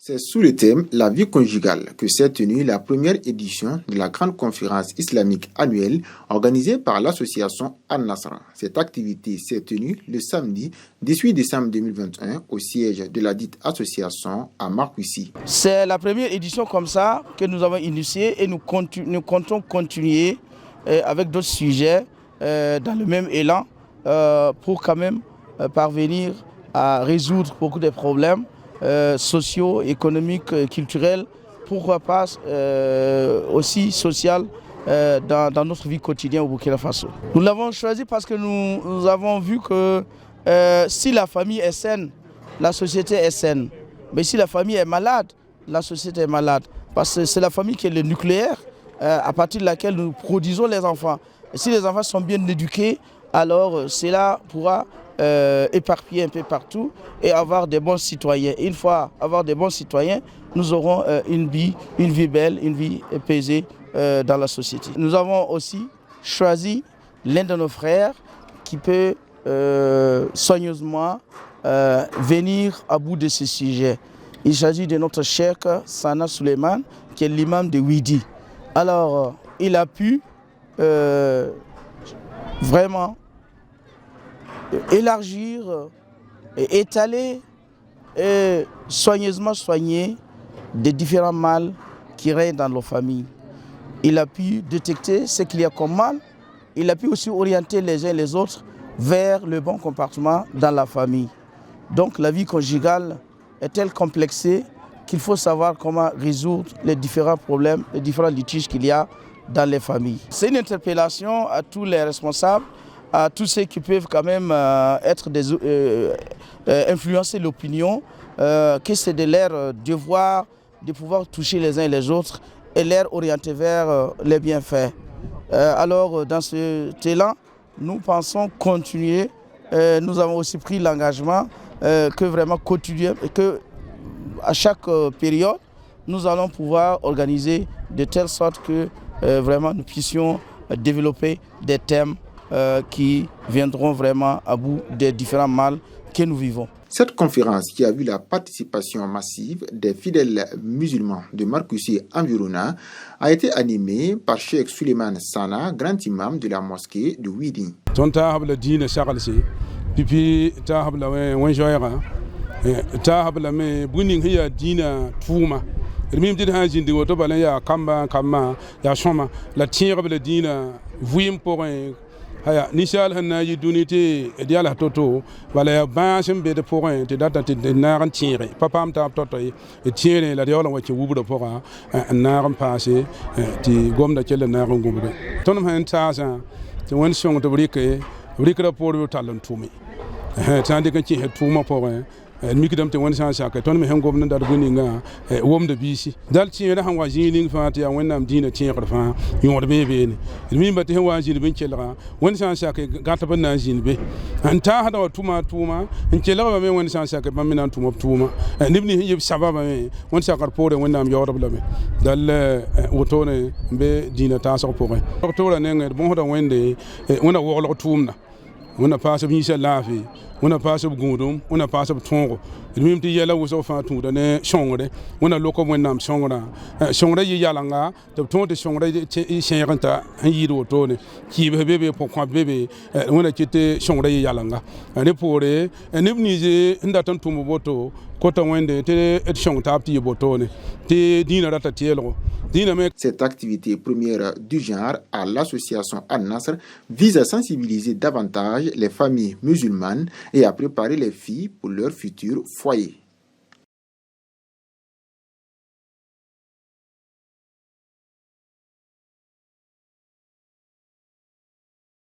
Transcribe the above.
C'est sous le thème La vie conjugale que s'est tenue la première édition de la grande conférence islamique annuelle organisée par l'association Al-Nasra. Cette activité s'est tenue le samedi 18 décembre 2021 au siège de la dite association à Marcoussis. C'est la première édition comme ça que nous avons initiée et nous comptons continuer avec d'autres sujets dans le même élan pour quand même parvenir à résoudre beaucoup de problèmes sociaux, économiques, culturels, pourquoi pas aussi social dans notre vie quotidienne au Burkina Faso. Nous l'avons choisi parce que nous avons vu que si la famille est saine, la société est saine. Mais si la famille est malade, la société est malade. Parce que c'est la famille qui est le nucléaire à partir de laquelle nous produisons les enfants. Et si les enfants sont bien éduqués, alors cela pourra éparpiller un peu partout et avoir des bons citoyens. Une fois avoir des bons citoyens, nous aurons une vie belle, une vie apaisée dans la société. Nous avons aussi choisi l'un de nos frères qui peut soigneusement venir à bout de ce sujet. Il s'agit de notre cheikh Sana Suleiman, qui est l'imam de Ouidi. Alors, il a pu vraiment élargir et étaler et soigneusement soigner des différents mâles qui règnent dans nos familles. Il a pu détecter ce qu'il y a comme mal. Il a pu aussi orienter les uns et les autres vers le bon comportement dans la famille. Donc la vie conjugale est telle complexée qu'il faut savoir comment résoudre les différents problèmes, les différents litiges qu'il y a dans les familles. C'est une interpellation à tous les responsables, à tous ceux qui peuvent quand même influencer l'opinion, que c'est de leur devoir de pouvoir toucher les uns et les autres et les orienter vers les bienfaits. Alors dans cet élan, nous pensons continuer. Nous avons aussi pris l'engagement que vraiment continuer et que à chaque période, nous allons pouvoir organiser de telle sorte que vraiment nous puissions développer des thèmes qui viendront vraiment à bout des différents mâles que nous vivons. Cette conférence, qui a vu la participation massive des fidèles musulmans de Marcoussis environnants, a été animée par Cheikh Suleiman Sana, grand imam de la mosquée de Ouidi. Mim dit ha jindi woto balen ya kamba ya shoma la tire bele dina vuyim pour haya nishal hanna yi dunité diala toto bala ya bansim be de pour te data te naran tire papa am ta toto e tire la diola wacce wubudo pour naran passé ti gomda celle naran gumbe tonum han tasa te won song to brike rapport yo talon tumi tande kan ci tuma pour mikidam te won san saka ton me hen gomna dar guninga wom de bisi dal ci ra han wajini fati ya wonnam dina ci fa yord bebe ni mi mbate hen wajini bin celra won san saka gata ban na jini be an ta hada tuma en celra me won san saka ban minan tuma nibni hijib sababa me won saka pore wonnam yord blame dal wotone be dina ta so pore docteur ne bon hoda wende wona woglo tumna wona passe bi lafi wona passe gundum wona passe tongo mim ti yela wo so fa tu ne shongre wona loko mo nam shongre yi yalanga to tonde shongre yi shenranta yi do to ne ki bebe po kwa bebe wona kite shongre yi yalanga ne pore ne bnize ndatan tumbo boto kota wende te et shong tapti boto ne te dina rata tielo. Cette activité première du genre à l'association Al-Nasr vise à sensibiliser davantage les familles musulmanes et à préparer les filles pour leur futur foyer.